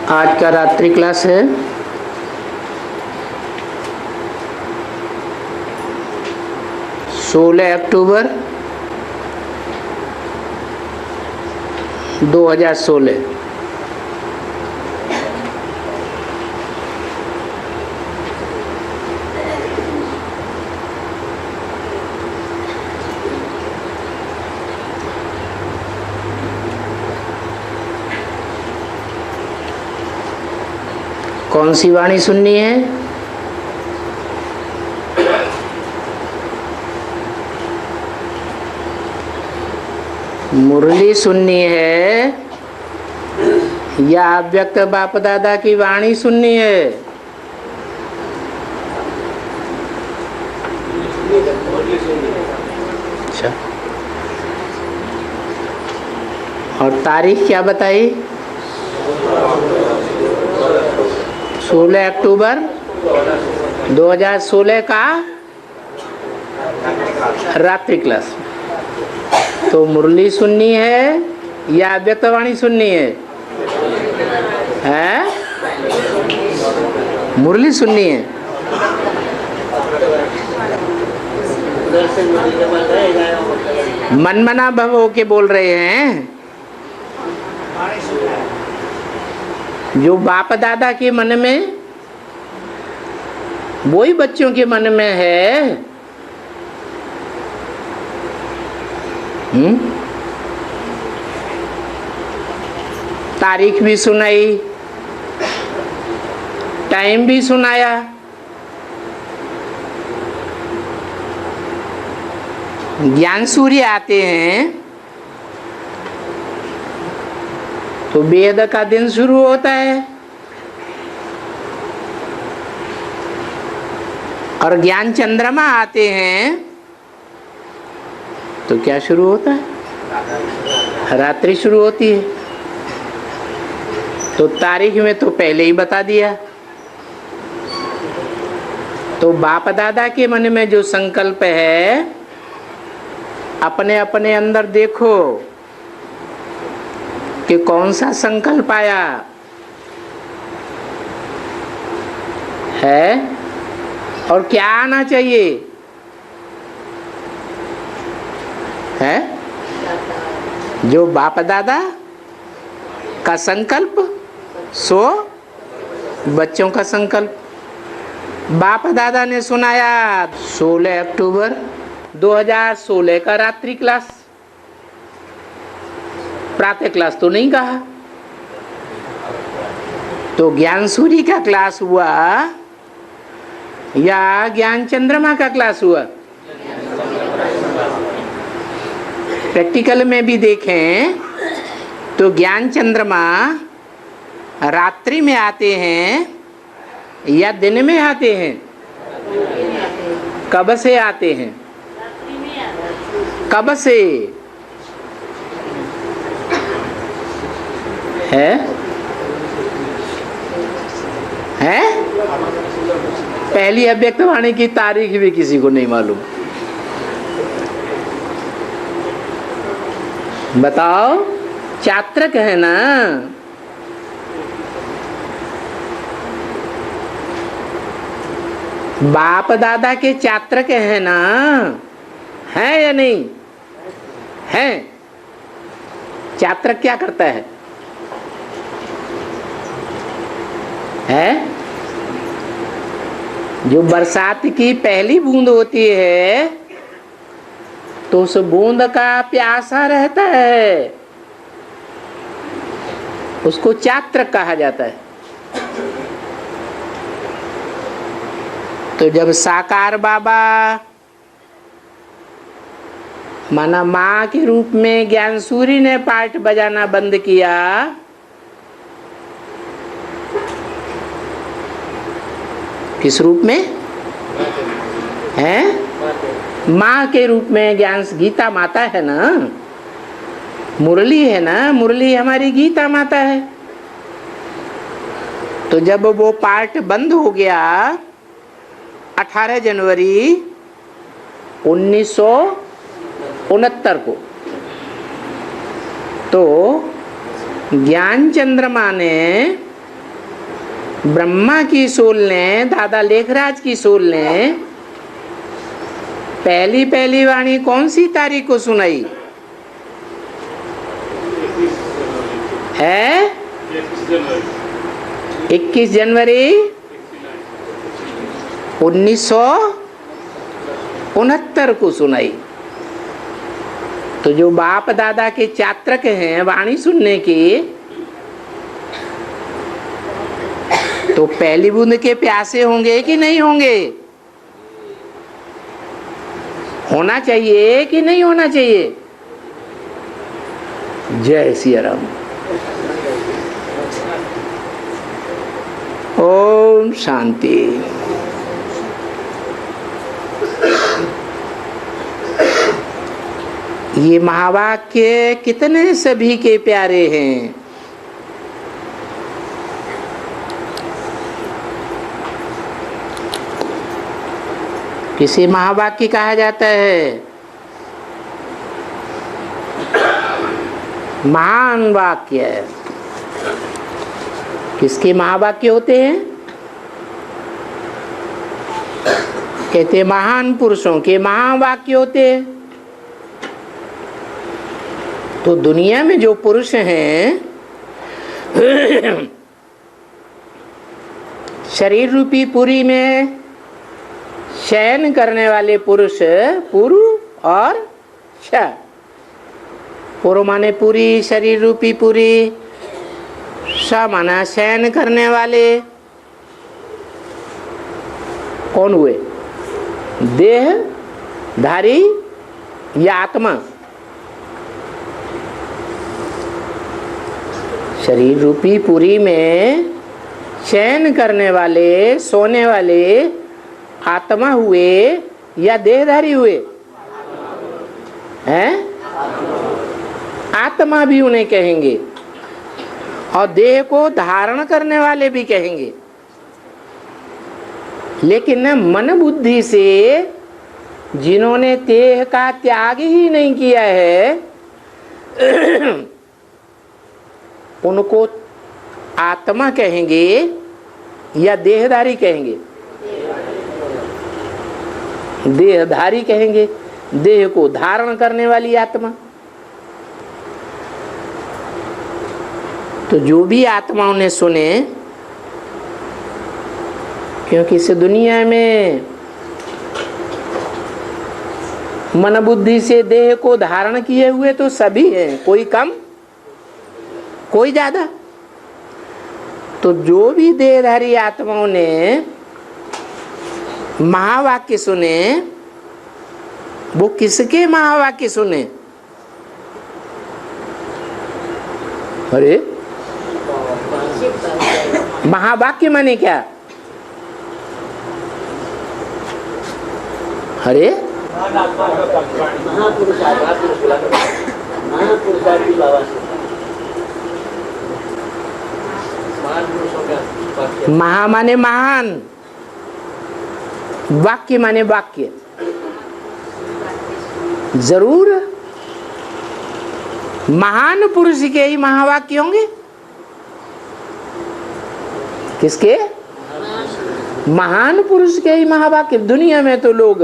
आज का रात्रि क्लास है 16 अक्टूबर 2016। कौन सी वाणी सुननी है? मुरली सुननी है या अव्यक्त बाप दादा की वाणी सुननी है? अच्छा, और तारीख क्या बताई? 16 अक्टूबर 2016 का रात्रि क्लास। तो मुरली सुननी है या अव्यक्तवाणी सुननी है? हैं? मुरली सुननी है। मनमना भव होके बोल रहे हैं। जो बाप दादा के मन में वही बच्चों के मन में है। तारीख भी सुनाई, टाइम भी सुनाया। ज्ञान सूर्य आते हैं तो वेद का दिन शुरू होता है, और ज्ञान चंद्रमा आते हैं तो क्या शुरू होता है? रात्रि शुरू होती है। तो तारीख में तो पहले ही बता दिया। तो बाप दादा के मन में जो संकल्प है, अपने अपने अंदर देखो कि कौन सा संकल्प आया है और क्या आना चाहिए है। जो बाप दादा का संकल्प सो बच्चों का संकल्प। बाप दादा ने सुनाया 16 अक्टूबर 2016 का रात्रि क्लास। प्रातः क्लास तो नहीं कहा। तो ज्ञान सूर्य का क्लास हुआ या ज्ञान चंद्रमा का क्लास हुआ? प्रैक्टिकल में भी देखें तो ज्ञान चंद्रमा रात्रि में आते हैं या दिन में आते हैं? कब से आते हैं? कब से है? पहली अव्यक्तवाणी की तारीख भी किसी को नहीं मालूम। बताओ, चात्रक है ना? बाप दादा के चात्रक है ना? है या नहीं है? चात्रक क्या करता है? जो बरसात की पहली बूंद होती है तो उस बूंद का प्यासा रहता है, उसको चात्रक कहा जाता है। तो जब साकार बाबा माना माँ के रूप में ज्ञान सूर्य ने पार्ट बजाना बंद किया, किस रूप में है? माँ के रूप में। ज्ञान गीता माता है ना, मुरली है ना, मुरली हमारी गीता माता है। तो जब वो पार्ट बंद हो गया 18 जनवरी 1969 को, तो ज्ञान चंद्रमा ने ब्रह्मा की सोल ने, दादा लेखराज की सोल ने पहली पहली वाणी कौन सी तारीख को सुनाई है? 21 जनवरी 1969 को सुनाई। तो जो बाप दादा के चात्रक हैं वाणी सुनने की, तो पहली बूंद के प्यासे होंगे कि नहीं होंगे? होना चाहिए कि नहीं होना चाहिए? जय सिया राम। ओम शांति। ये महावाक्य कितने सभी के प्यारे हैं। किसे महावाक्य कहा जाता है? महान वाक्य। किसके महावाक्य होते हैं? कहते महान पुरुषों के महावाक्य होते हैं। तो दुनिया में जो पुरुष हैं, शरीर रूपी पुरी में शयन करने वाले पुरुष, पुरु और श। पुरु माने पूरी, शरीर रूपी पूरी, श माना शयन करने वाले। कौन हुए? देह धारी या आत्मा? शरीर रूपी पुरी में शयन करने वाले, सोने वाले आत्मा हुए या देहधारी हुए? हैं? आत्मा भी उन्हें कहेंगे और देह को धारण करने वाले भी कहेंगे। लेकिन मन बुद्धि से जिन्होंने देह का त्याग ही नहीं किया है, उनको आत्मा कहेंगे या देहधारी कहेंगे? देहधारी कहेंगे, देह को धारण करने वाली आत्मा। तो जो भी आत्माओं ने सुने, क्योंकि इस दुनिया में मन बुद्धि से देह को धारण किए हुए तो सभी हैं, कोई कम कोई ज्यादा। तो जो भी देहधारी आत्माओं ने महावाक्य सुने, वो किसके महावाक्य सुने? अरे महावाक्य माने क्या? अरे महा माने महान, वाक्य माने वाक्य। जरूर महान पुरुष के ही महावाक्य होंगे। किसके? महान पुरुष के ही महावाक्य। दुनिया में तो लोग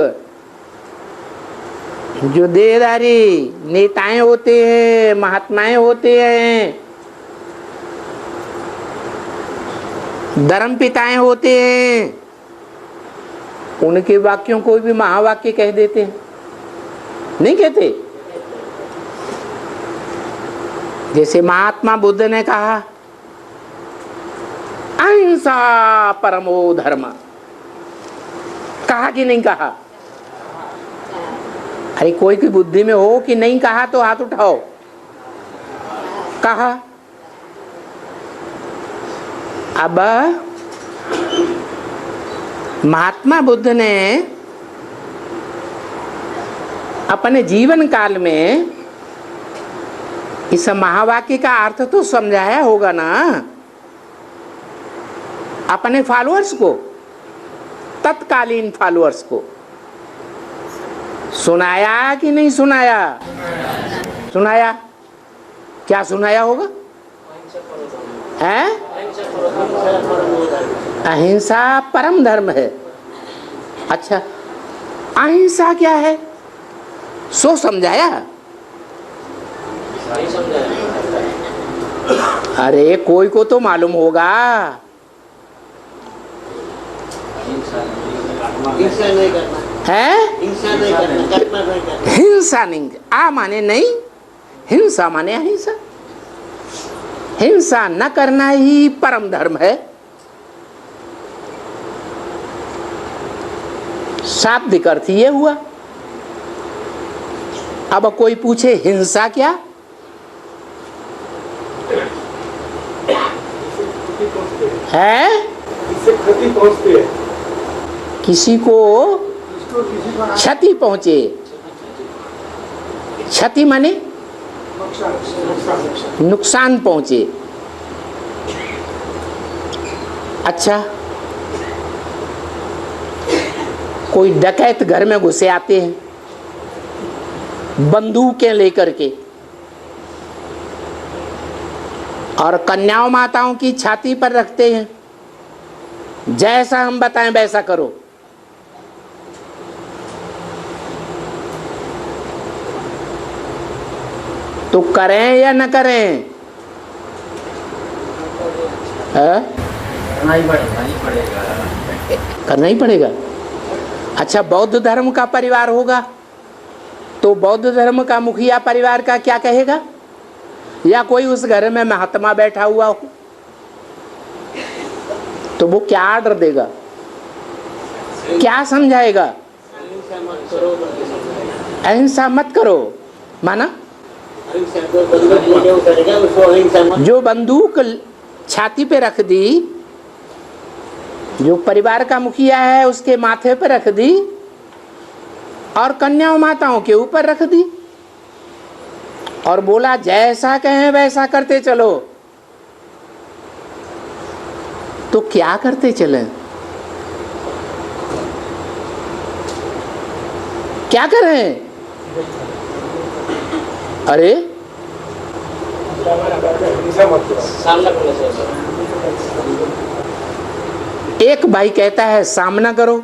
जो देहधारी नेताएं होते हैं, महात्माएं होते हैं, धर्म पिताएं होते हैं, उनके वाक्यों को भी महावाक्य कह देते हैं। नहीं कहते? जैसे महात्मा बुद्ध ने कहा, अहिंसा परमो धर्म। कहा कि नहीं कहा? अरे कोई की बुद्धि में हो कि नहीं कहा तो हाथ उठाओ। कहा। अब महात्मा बुद्ध ने अपने जीवन काल में इस महावाक्य का अर्थ तो समझाया होगा ना अपने फॉलोअर्स को, तत्कालीन फॉलोअर्स को। सुनाया कि नहीं सुनाया? सुनाया। क्या सुनाया होगा? हैं? अहिंसा परम धर्म है। अच्छा, अहिंसा क्या है सो समझाया? अरे कोई को तो मालूम होगा। है हिंसा नहीं, आ माने नहीं, हिंसा माने अहिंसा। हिंसा न करना ही परम धर्म है। शाब्दिक अर्थ ये हुआ। अब कोई पूछे हिंसा क्या? है इससे क्षति पहुंचती है, किसी को क्षति पहुंचे। क्षति माने नुकसान पहुंचे। अच्छा, कोई डकैत घर में घुसे आते हैं बंदूकें लेकर के और कन्याओं माताओं की छाती पर रखते हैं, जैसा हम बताएं वैसा करो। तो करें या न करें? करना ही पड़ेगा। अच्छा, बौद्ध धर्म का परिवार होगा तो बौद्ध धर्म का मुखिया परिवार का क्या कहेगा? या कोई उस घर में महात्मा बैठा हुआ हो तो वो क्या आर्डर देगा, क्या समझाएगा? अहिंसा मत करो माना जो बंदूक छाती पे रख दी, जो परिवार का मुखिया है उसके माथे पे रख दी और कन्याओं माताओं के ऊपर रख दी और बोला जैसा कहें वैसा करते चलो। तो क्या करते चले? क्या करें? अरे एक भाई कहता है सामना करो,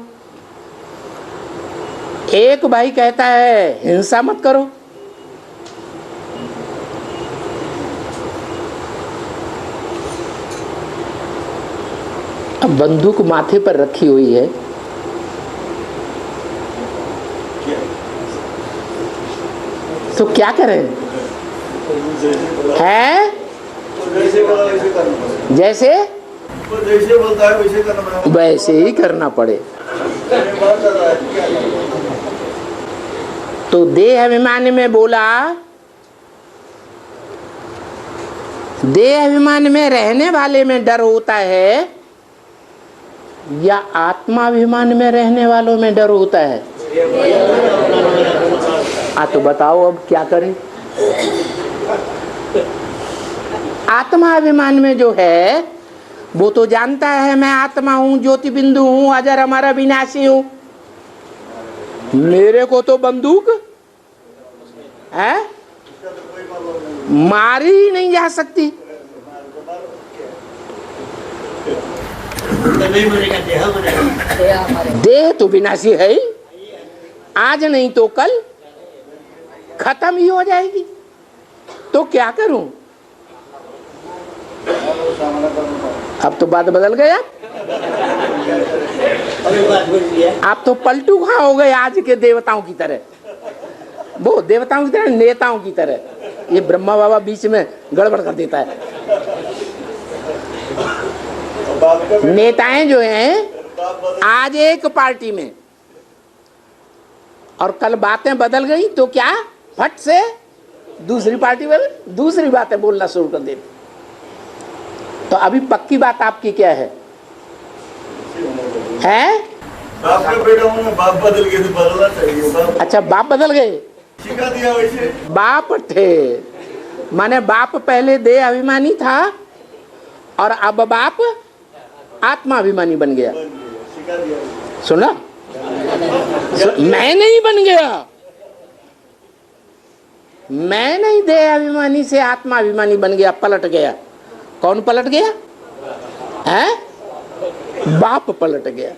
एक भाई कहता है हिंसा मत करो। अब बंदूक माथे पर रखी हुई है, तो क्या करें? है जैसे बोलता है वैसे ही करना पड़े। तो देह अभिमान में बोला, देह अभिमान में रहने वाले में डर होता है या आत्माभिमान में रहने वालों में डर होता है? तो बताओ अब क्या करें? आत्माभिमान में जो है वो तो जानता है मैं आत्मा हूं, ज्योति बिंदु हूं, अजर अमर अविनाशी हूं। मेरे को तो बंदूक है मारी ही नहीं जा सकती। देह तो विनाशी है ही, आज नहीं तो कल खत्म ही हो जाएगी। तो क्या करूं? अब तो बात बदल गया। आप तो पलटू कहाँ हो गए आज के देवताओं की तरह, वो देवताओं की तरह नेताओं की तरह। ये ब्रह्मा बाबा बीच में गड़बड़ कर देता है। नेताएं जो हैं आज एक पार्टी में और कल बातें बदल गई तो क्या फट से दूसरी पार्टी वाले दूसरी बातें बोलना शुरू कर देते। तो अभी पक्की बात आपकी क्या है? बाप का बेटा हूं, बाप बदल गए तो बदलना चाहिए। अच्छा, बाप बदल गए, सिखा दिया वैसे। बाप थे माने बाप पहले देह अभिमानी था और अब बाप आत्माभिमानी बन गया। सुना? मैं नहीं बन गया, मैं नहीं देह अभिमानी से आत्माभिमानी बन गया, पलट गया। कौन पलट गया? है? बाप पलट गया,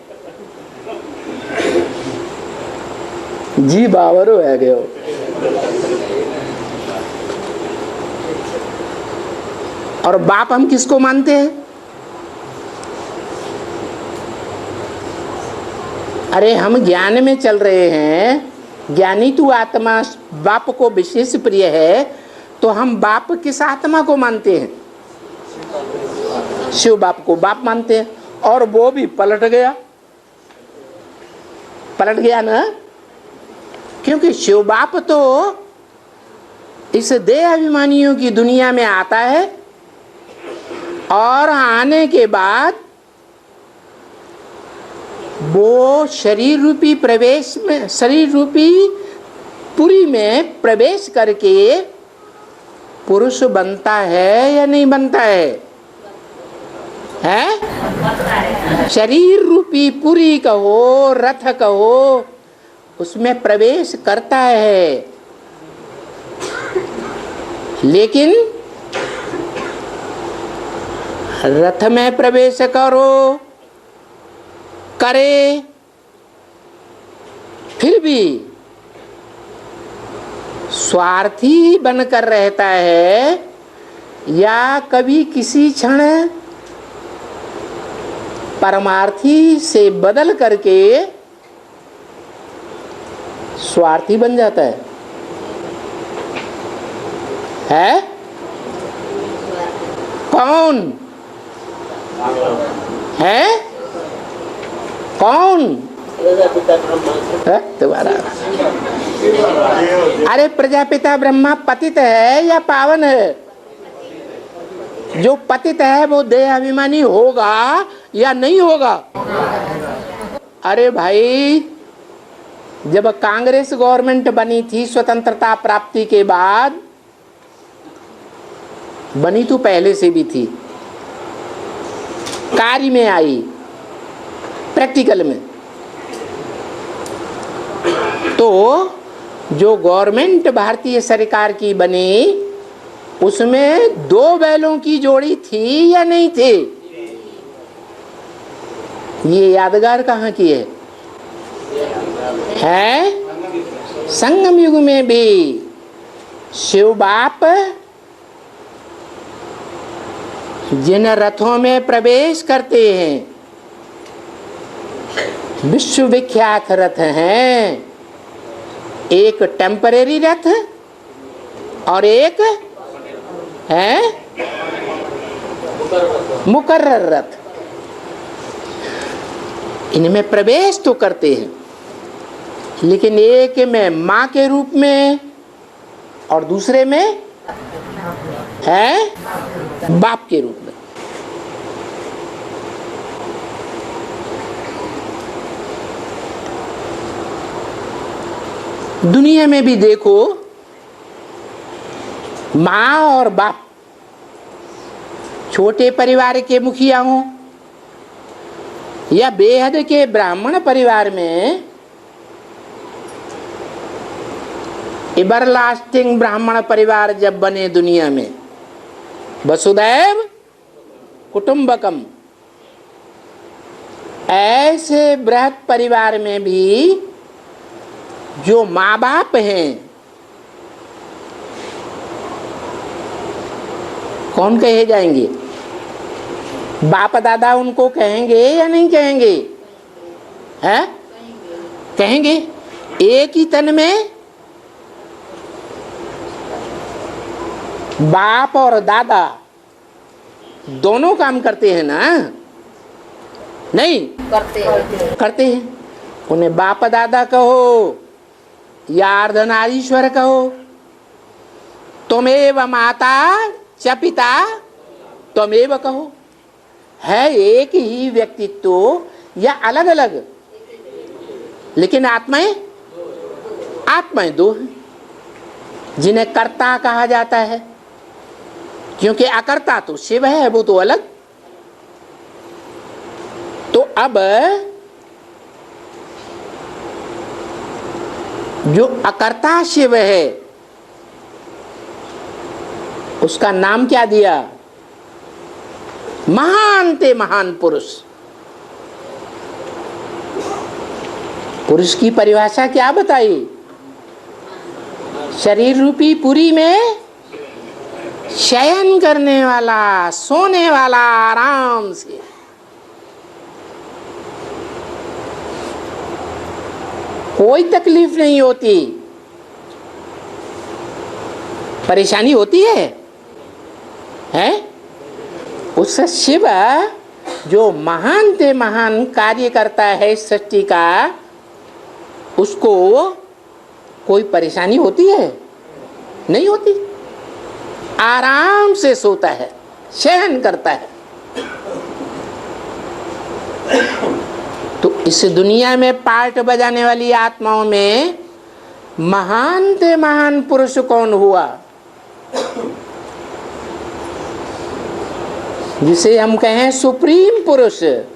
जी बावरो है गयो। और बाप हम किसको मानते हैं? अरे हम ज्ञान में चल रहे हैं, ज्ञानी तू आत्मा बाप को विशेष प्रिय है, तो हम बाप किस आत्मा को मानते हैं? शिव बाप को बाप मानते हैं। और वो भी पलट गया, पलट गया ना, क्योंकि शिव बाप तो इस देह अभिमानियों की दुनिया में आता है और आने के बाद वो शरीर रूपी प्रवेश में, शरीर रूपी पुरी में प्रवेश करके पुरुष बनता है या नहीं बनता है? हैं? शरीर रूपी पुरी कहो, रथ कहो, उसमें प्रवेश करता है। लेकिन रथ में प्रवेश करो करे, फिर भी स्वार्थी बनकर रहता है, या कभी किसी क्षण परमार्थी से बदल करके स्वार्थी बन जाता है? कौन है? कौन है तुम्हारा? अरे प्रजापिता ब्रह्मा पतित है या पावन है? जो पतित है वो देह अभिमानी होगा या नहीं होगा? अरे भाई, जब कांग्रेस गवर्नमेंट बनी थी स्वतंत्रता प्राप्ति के बाद, बनी तो पहले से भी थी, कार्य में आई, प्रैक्टिकल में, तो जो गवर्नमेंट भारतीय सरकार की बनी उसमें 2 बैलों की जोड़ी थी या नहीं थी? ये यादगार कहाँ की है? संगम युग में भी शिव बाप जिन रथों में प्रवेश करते हैं, विश्वविख्यात रथ हैं, एक टेम्परेरी रथ और एक है मुकर्रर रथ। इनमें प्रवेश तो करते हैं, लेकिन एक में माँ के रूप में और दूसरे में है बाप के रूप में। दुनिया में भी देखो, माँ और बाप, छोटे परिवार के मुखिया हों या बेहद के ब्राह्मण परिवार में, एवरलास्टिंग ब्राह्मण परिवार जब बने दुनिया में, वसुदैव कुटुंबकम, ऐसे बृहत परिवार में भी जो माँ बाप हैं, कौन कहे जाएंगे? बाप दादा उनको कहेंगे या नहीं कहेंगे? हैं? कहेंगे। एक ही तन में बाप और दादा दोनों काम करते हैं ना? नहीं करते हैं। उन्हें बाप दादा कहो या अर्धनारीश्वर कहो, तुमेव माता च पिता त्वमेव कहो, है एक ही व्यक्तित्व या अलग अलग, लेकिन आत्माएं दो हैं, जिन्हें कर्ता कहा जाता है, क्योंकि अकर्ता तो शिव है, वो तो अलग। तो अब जो अकर्ता शिव है उसका नाम क्या दिया? महान ते महान पुरुष। पुरुष की परिभाषा क्या बताई? शरीर रूपी पुरी में शयन करने वाला, सोने वाला आराम से। कोई तकलीफ नहीं होती। परेशानी होती है? उस शिव जो महान से महान कार्य करता है सृष्टि का, उसको कोई परेशानी होती है? नहीं होती। आराम से सोता है, शयन करता है। तो इस दुनिया में पार्ट बजाने वाली आत्माओं में महान से महान पुरुष कौन हुआ? जिसे हम कहें सुप्रीम पुरुष है।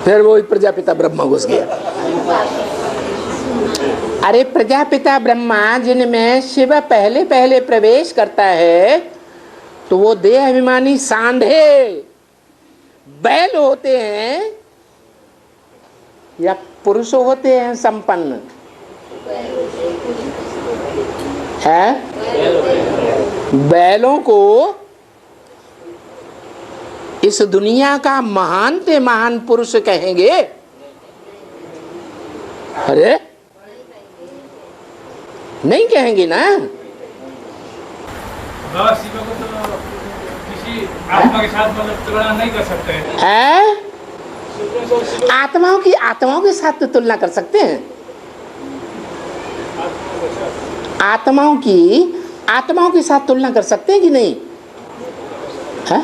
फिर वही प्रजापिता ब्रह्मा घुस गया। अरे प्रजापिता ब्रह्मा जिनमें शिव पहले पहले प्रवेश करता है, तो वो देह अभिमानी सांढे बैल होते हैं या पुरुष होते हैं संपन्न? है बैलों को इस दुनिया का महान से महान पुरुष कहेंगे? अरे नहीं कहेंगे ना। शिव को तो किसी आत्मा के साथ मतलब तुलना नहीं कर सकते हैं। आत्माओं के साथ तो तुलना कर सकते हैं। आत्माओं के साथ तुलना कर सकते हैं कि नहीं? है?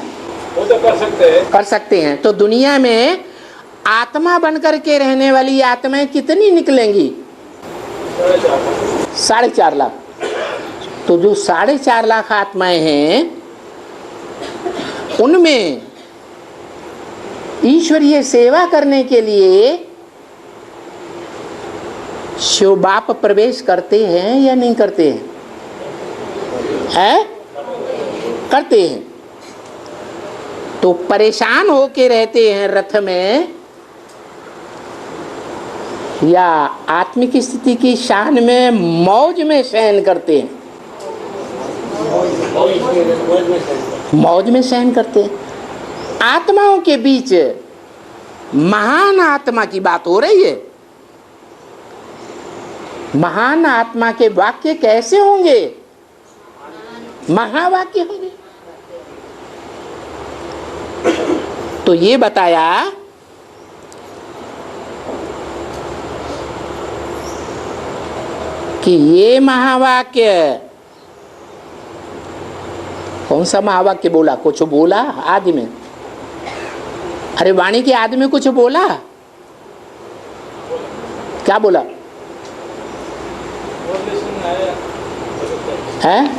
वो तो कर सकते हैं। तो दुनिया में आत्मा बनकर के रहने वाली आत्माएं कितनी निकलेंगी? 4.5 लाख। तो जो 4.5 लाख आत्माएं हैं, उनमें ईश्वरीय सेवा करने के लिए शिव बाप प्रवेश करते हैं या नहीं करते हैं? करते हैं। तो परेशान होके रहते हैं रथ में, या आत्मिक स्थिति की शान में मौज में शयन करते हैं? मौज में शयन करते हैं। आत्माओं के बीच महान आत्मा की बात हो रही है। महान आत्मा के वाक्य कैसे होंगे? महावाक्य होंगे। तो ये बताया कि ये महावाक्य, कौन सा महावाक्य बोला? कुछ बोला आदि में? अरे वाणी के आदि में कुछ बोला? क्या बोला है?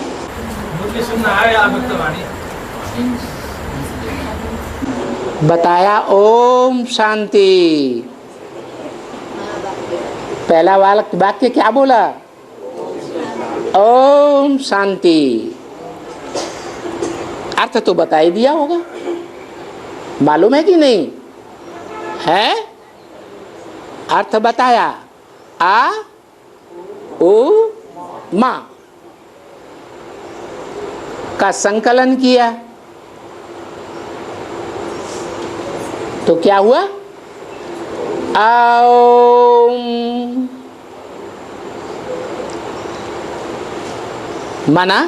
बताया ओम शांति। पहला वाक्य क्या बोला? ओम शांति। अर्थ तो बता ही दिया होगा, मालूम है कि नहीं? है? अर्थ बताया। आ ओ मा का संकलन किया तो क्या हुआ? ओम। माना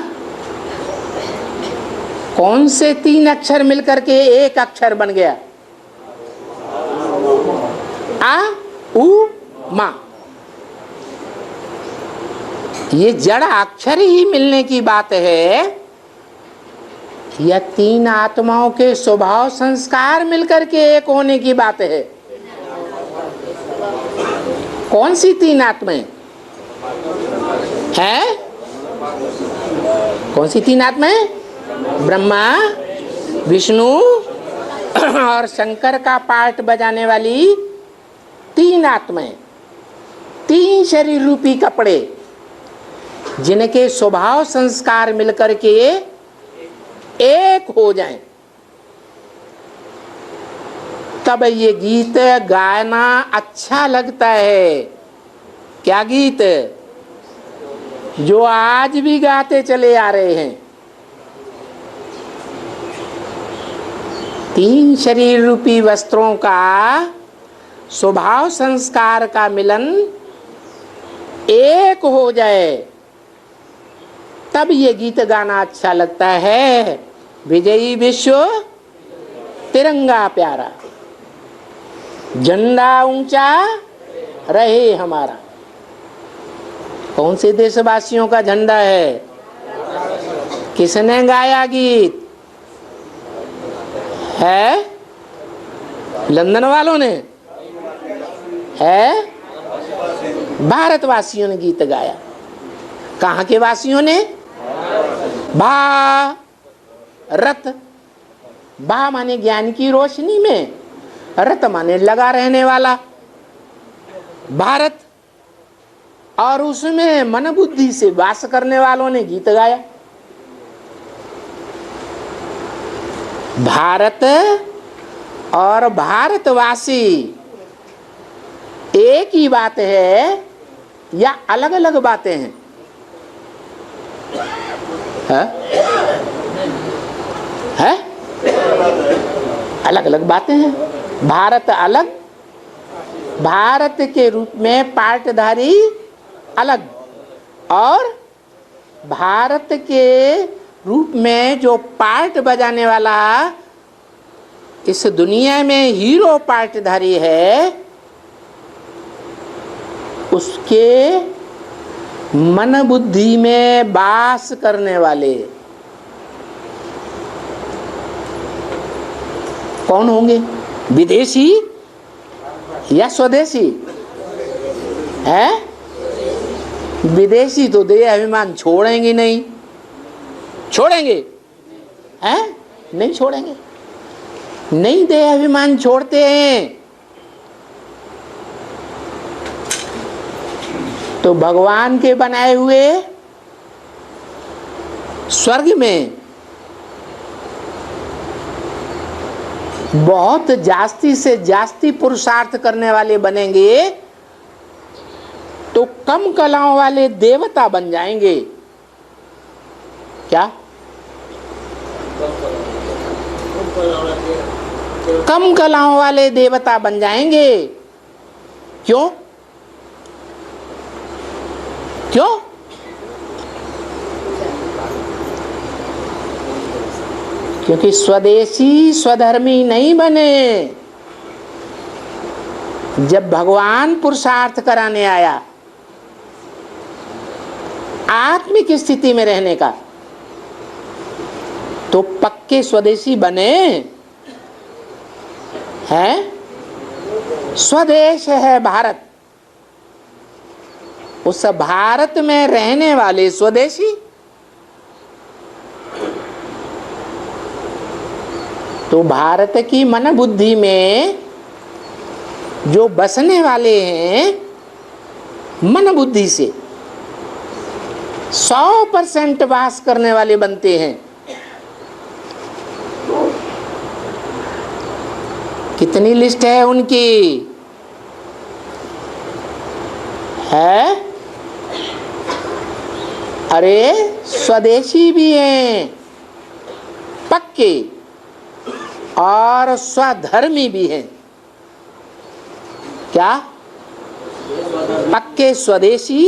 कौन से 3 अक्षर मिलकर के एक अक्षर बन गया? आ उ मा। ये जड़ अक्षर ही मिलने की बात है या 3 आत्माओं के स्वभाव संस्कार मिलकर के एक होने की बात है? कौन सी 3 आत्माएं हैं? कौन सी 3 आत्माएं? ब्रह्मा, विष्णु और शंकर का पार्ट बजाने वाली 3 आत्माएं, 3 शरीर रूपी कपड़े। जिनके स्वभाव संस्कार मिलकर के एक हो जाएं, तब ये गीत गाना अच्छा लगता है। क्या गीत? जो आज भी गाते चले आ रहे हैं। 3 शरीर रूपी वस्त्रों का स्वभाव संस्कार का मिलन एक हो जाए, तब ये गीत गाना अच्छा लगता है। विजयी विश्व तिरंगा प्यारा, झंडा ऊंचा रहे हमारा। कौन से देशवासियों का झंडा है? किसने गाया गीत? है लंदन वालों ने? है भारतवासियों ने गीत गाया। कहाँ के वासियों ने? भारत। भा माने ज्ञान की रोशनी में, रत माने लगा रहने वाला, भारत। और उसमें मन बुद्धि से वास करने वालों ने गीत गाया। भारत और भारतवासी एक ही बात है या अलग अलग बातें हैं? है? अलग अलग बातें हैं। भारत अलग, भारत के रूप में पार्टधारी अलग, और भारत के रूप में जो पार्ट बजाने वाला इस दुनिया में हीरो पार्टधारी है, उसके मन बुद्धि में वास करने वाले कौन होंगे? विदेशी या स्वदेशी? है? विदेशी तो देह अभिमान छोड़ेंगे नहीं। छोड़ेंगे? हैं? नहीं छोड़ेंगे। नहीं देह अभिमान छोड़ते हैं। तो भगवान के बनाए हुए स्वर्ग में बहुत जास्ती से जास्ती पुरुषार्थ करने वाले बनेंगे तो कम कलाओं वाले देवता बन जाएंगे। क्या? कम कलाओं वाले देवता बन जाएंगे। क्यों? क्यों? क्योंकि स्वदेशी स्वधर्मी नहीं बने। जब भगवान पुरुषार्थ कराने आया आत्मिक स्थिति में रहने का, तो पक्के स्वदेशी बने हैं। स्वदेश है भारत, उस भारत में रहने वाले स्वदेशी। तो भारत की मन बुद्धि में जो बसने वाले हैं, मन बुद्धि से 100% वास करने वाले बनते हैं। कितनी लिस्ट है उनकी? है? अरे स्वदेशी भी हैं पक्के, और स्वधर्मी भी हैं। क्या? पक्के स्वदेशी,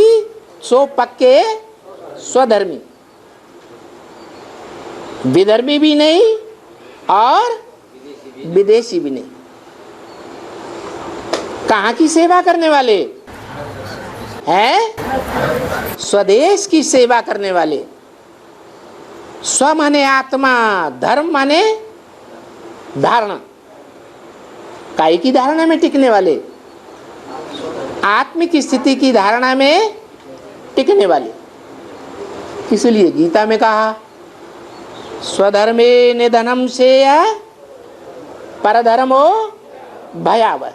सो पक्के स्वधर्मी। विधर्मी भी नहीं और विदेशी भी नहीं। कहाँ की सेवा करने वाले हैं? स्वदेश की सेवा करने वाले। स्व माने आत्मा, धर्म माने धारणा। काय की धारणा में टिकने वाले, आत्मिक स्थिति की धारणा में टिकने वाले। इसलिए गीता में कहा, स्वधर्मे निधनम से परधर्मो भयावह।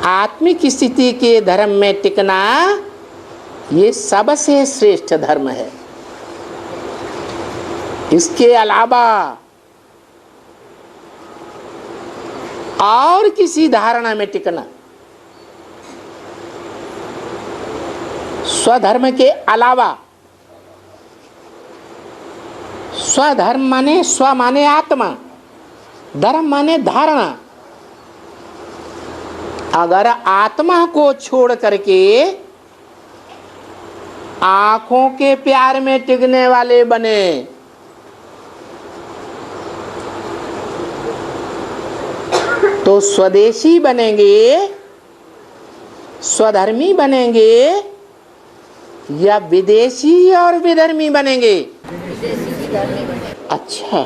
आत्मिक स्थिति के धर्म में टिकना ये सबसे श्रेष्ठ धर्म है। इसके अलावा और किसी धारणा में टिकना, स्वधर्म के अलावा, स्वधर्म माने स्व माने आत्मा, धर्म माने धारणा। अगर आत्मा को छोड़ करके आंखों के प्यार में टिकने वाले बने तो स्वदेशी बनेंगे, स्वधर्मी बनेंगे या विदेशी और विधर्मी बनेंगे? अच्छा,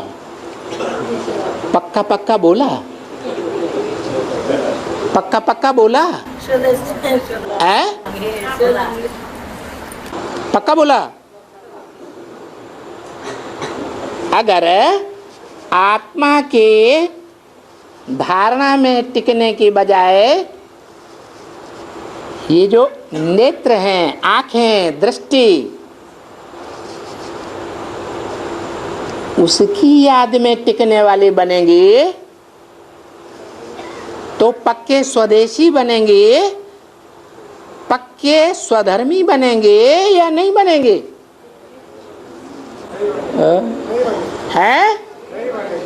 पक्का पक्का बोला, पक्का पक्का बोला है? पक्का बोला। अगर आत्मा के धारणा में टिकने की बजाय ये जो नेत्र हैं, आंखें, दृष्टि, उसकी याद में टिकने वाले बनेंगे तो पक्के स्वदेशी बनेंगे, पक्के स्वधर्मी बनेंगे या नहीं बनेंगे? हैं?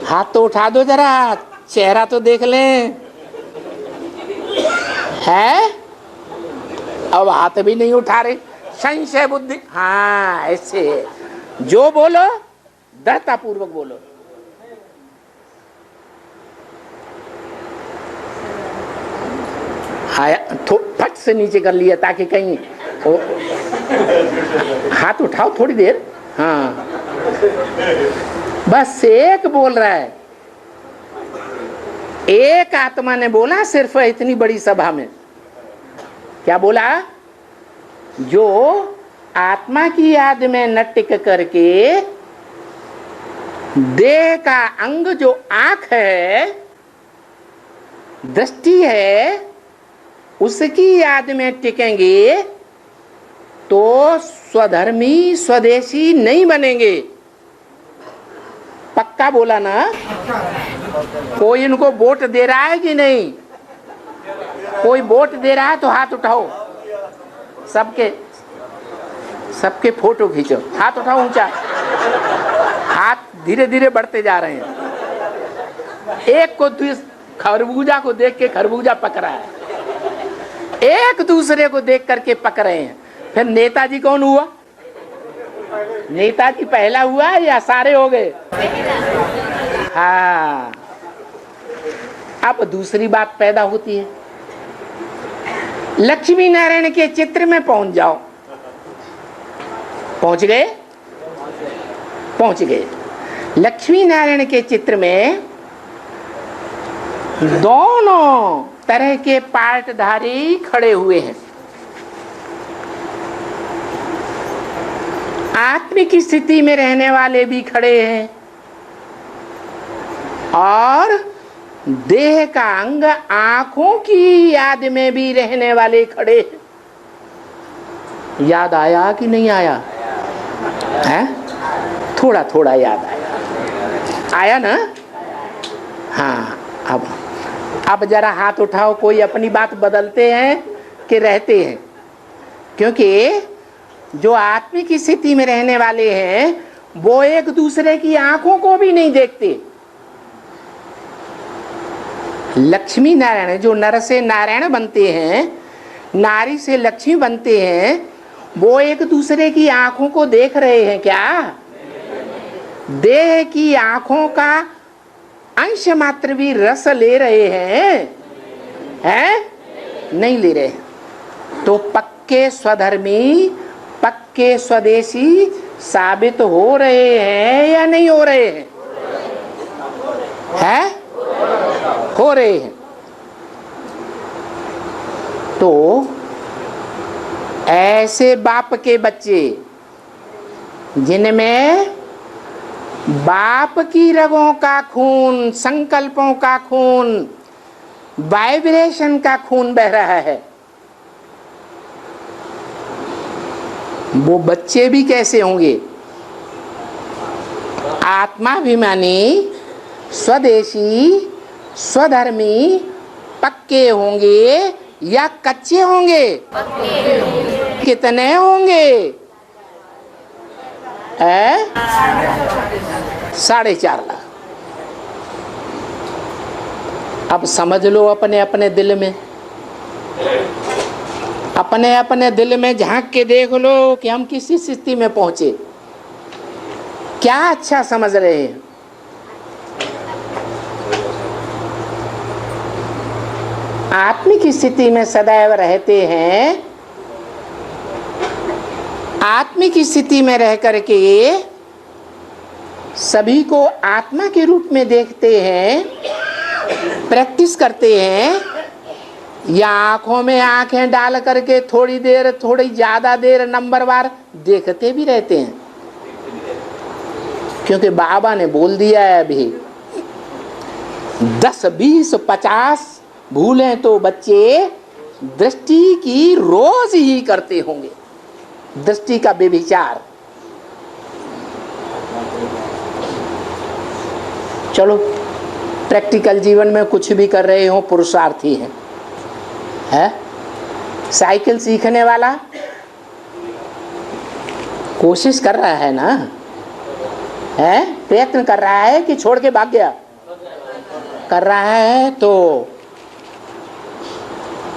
हाथ तो उठा दो जरा, चेहरा तो देख लें। है? अब हाथ भी नहीं उठा रहे, संशय बुद्धि। हाँ, ऐसे जो बोलो दृढ़ता पूर्वक बोलो। फट से नीचे कर लिया ताकि कहीं हाथ उठाओ थोड़ी देर। हाँ, बस एक बोल रहा है, एक आत्मा ने बोला सिर्फ इतनी बड़ी सभा में। क्या बोला? जो आत्मा की याद में न टिक करके देह का अंग जो आंख है, दृष्टि है, उसकी याद में टिकेंगे तो स्वधर्मी स्वदेशी नहीं बनेंगे। पक्का बोला ना? कोई इनको वोट दे रहा है कि नहीं? कोई वोट दे रहा है तो हाथ उठाओ, सबके फोटो खींचो, हाथ उठाओ ऊंचा। हाथ धीरे धीरे बढ़ते जा रहे हैं। एक को खरबूजा को देख के खरबूजा पक रहा है, एक दूसरे को देख करके पक रहे हैं। फिर नेताजी कौन हुआ? नेताजी पहला हुआ या सारे हो गए? हाँ, अब दूसरी बात पैदा होती है। लक्ष्मी नारायण के चित्र में पहुंच जाओ। पहुंच गए? पहुंच गए। लक्ष्मी नारायण के चित्र में दोनों तरह के पार्टधारी खड़े हुए हैं। आत्मिक स्थिति में रहने वाले भी खड़े हैं और देह का अंग आंखों की याद में भी रहने वाले खड़े हैं। याद आया कि नहीं आया? है? थोड़ा थोड़ा याद आया ना? हाँ, अब जरा हाथ उठाओ, कोई अपनी बात बदलते हैं कि रहते हैं? क्योंकि जो आत्मिक स्थिति में रहने वाले हैं वो एक दूसरे की आंखों को भी नहीं देखते। लक्ष्मी नारायण, जो नर से नारायण बनते हैं, नारी से लक्ष्मी बनते हैं, वो एक दूसरे की आंखों को देख रहे हैं क्या? देह की आंखों का अंश मात्र भी रस ले रहे हैं? नहीं ले रहे। तो पक्के स्वधर्मी, पक्के स्वदेशी साबित हो रहे हैं या नहीं हो रहे हैं? हैं? हो रहे हैं। तो ऐसे बाप के बच्चे जिनमें बाप की रगों का खून, संकल्पों का खून, वाइब्रेशन का खून बह रहा है, वो बच्चे भी कैसे होंगे? आत्माभिमानी, स्वदेशी, स्वधर्मी, पक्के होंगे या कच्चे होंगे? कितने होंगे? 4.5 लाख। अब समझ लो अपने अपने दिल में, अपने अपने दिल में झांक के देख लो कि हम किस स्थिति में पहुंचे, क्या अच्छा समझ रहे हैं। आत्मिक स्थिति में सदैव रहते हैं, आत्मिक स्थिति में रह करके सभी को आत्मा के रूप में देखते हैं, प्रैक्टिस करते हैं, या आंखों में आंखें डाल करके थोड़ी देर, थोड़ी ज्यादा देर नंबरवार देखते भी रहते हैं। क्योंकि बाबा ने बोल दिया है अभी 10, 20, 50 भूलें तो बच्चे दृष्टि की रोज ही करते होंगे, दृष्टि का व्यभिचार। चलो प्रैक्टिकल जीवन में कुछ भी कर रहे हो पुरुषार्थी है? साइकिल सीखने वाला कोशिश कर रहा है ना, है प्रयत्न कर रहा है कि छोड़ के भाग गया? कर रहा है तो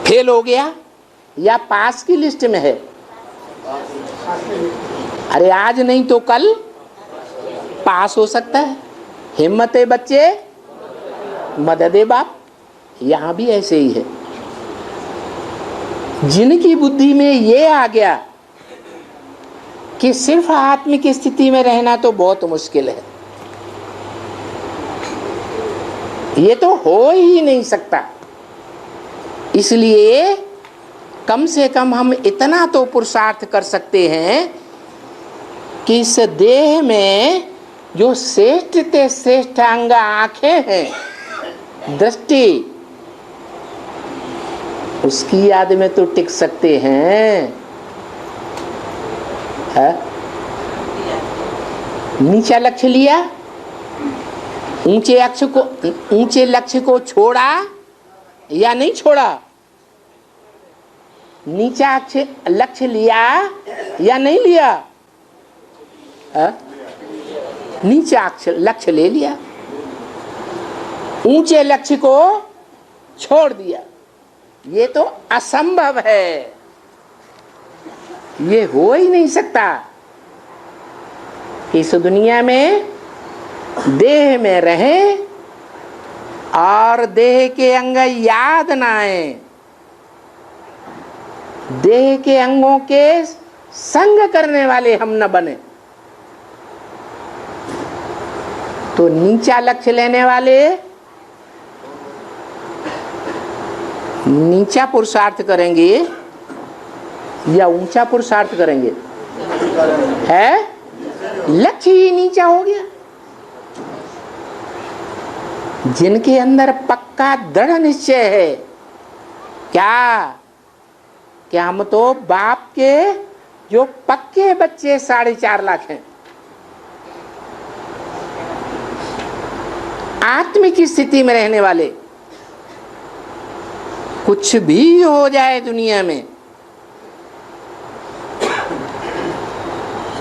फेल हो गया या पास की लिस्ट में है? अरे आज नहीं तो कल पास हो सकता है। हिम्मत है बच्चे, मदद है बाप। यहां भी ऐसे ही है। जिनकी बुद्धि में ये आ गया कि सिर्फ आत्मिक स्थिति में रहना तो बहुत मुश्किल है, ये तो हो ही नहीं सकता, इसलिए कम से कम हम इतना तो पुरुषार्थ कर सकते हैं कि इस देह में जो श्रेष्ठ ते श्रेष्ठ अंग आंखें हैं, दृष्टि, उसकी याद में तो टिक सकते हैं। नीचा लक्ष्य लिया, ऊंचे लक्ष्य को छोड़ा या नहीं छोड़ा? नीचा लक्ष्य लिया या नहीं लिया? नीचा लक्ष्य ले लिया, ऊंचे लक्ष्य को छोड़ दिया। ये तो असंभव है, ये हो ही नहीं सकता। इस दुनिया में देह में रहे और देह के अंग याद ना आए, देह के अंगों के संग करने वाले हम न बने, तो नीचा लक्ष्य लेने वाले नीचा पुरुषार्थ करेंगे या ऊंचा पुरुषार्थ करेंगे? है लक्ष्य ही नीचा हो गया। जिनके अंदर पक्का दृढ़ निश्चय है, क्या हम तो बाप के जो पक्के बच्चे 4.5 लाख हैं, आत्मिक स्थिति में रहने वाले, कुछ भी हो जाए दुनिया में,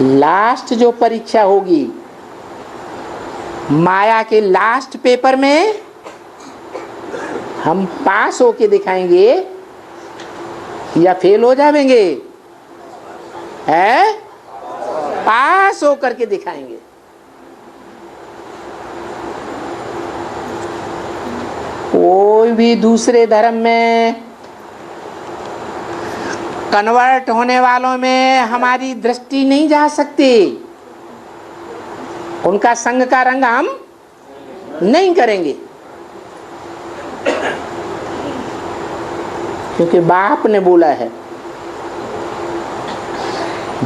लास्ट जो परीक्षा होगी माया के लास्ट पेपर में हम पास होके दिखाएंगे या फेल हो जाएंगे? है पास होकर के दिखाएंगे। कोई भी दूसरे धर्म में कन्वर्ट होने वालों में हमारी दृष्टि नहीं जा सकती, उनका संग का रंग हम नहीं करेंगे, क्योंकि बाप ने बोला है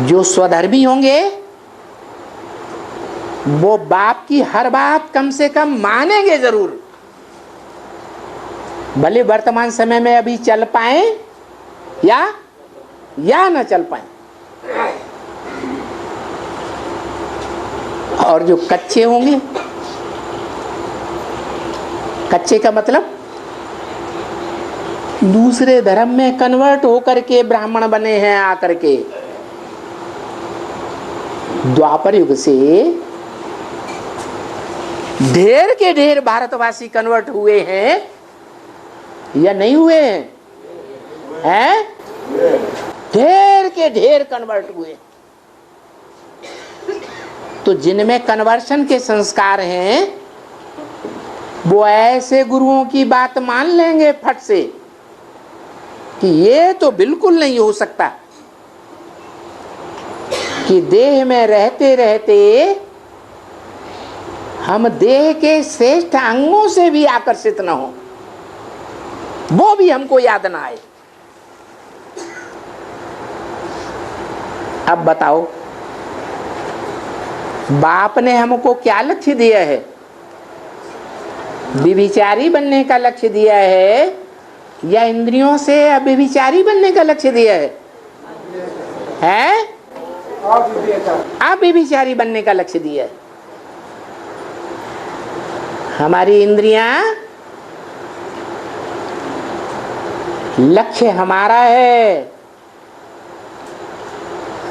जो स्वधर्मी होंगे वो बाप की हर बात कम से कम मानेंगे जरूर, भले वर्तमान समय में अभी चल पाए या न चल पाए। और जो कच्चे होंगे, कच्चे का मतलब दूसरे धर्म में कन्वर्ट होकर के ब्राह्मण बने हैं आकर के, द्वापर युग से ढेर के ढेर भारतवासी कन्वर्ट हुए हैं या नहीं हुए हैं? ढेर के ढेर कन्वर्ट हुए। तो जिनमें कन्वर्शन के संस्कार हैं वो ऐसे गुरुओं की बात मान लेंगे फट से कि ये तो बिल्कुल नहीं हो सकता कि देह में रहते रहते हम देह के श्रेष्ठ अंगों से भी आकर्षित न हो, वो भी हमको याद ना आए। अब बताओ, बाप ने हमको क्या लक्ष्य दिया है? व्यभिचारी बनने का लक्ष्य दिया है या इंद्रियों से अव्यभिचारी बनने का लक्ष्य दिया है? अव्यभिचारी बनने का लक्ष्य दिया है। हमारी इंद्रियां, लक्ष्य हमारा है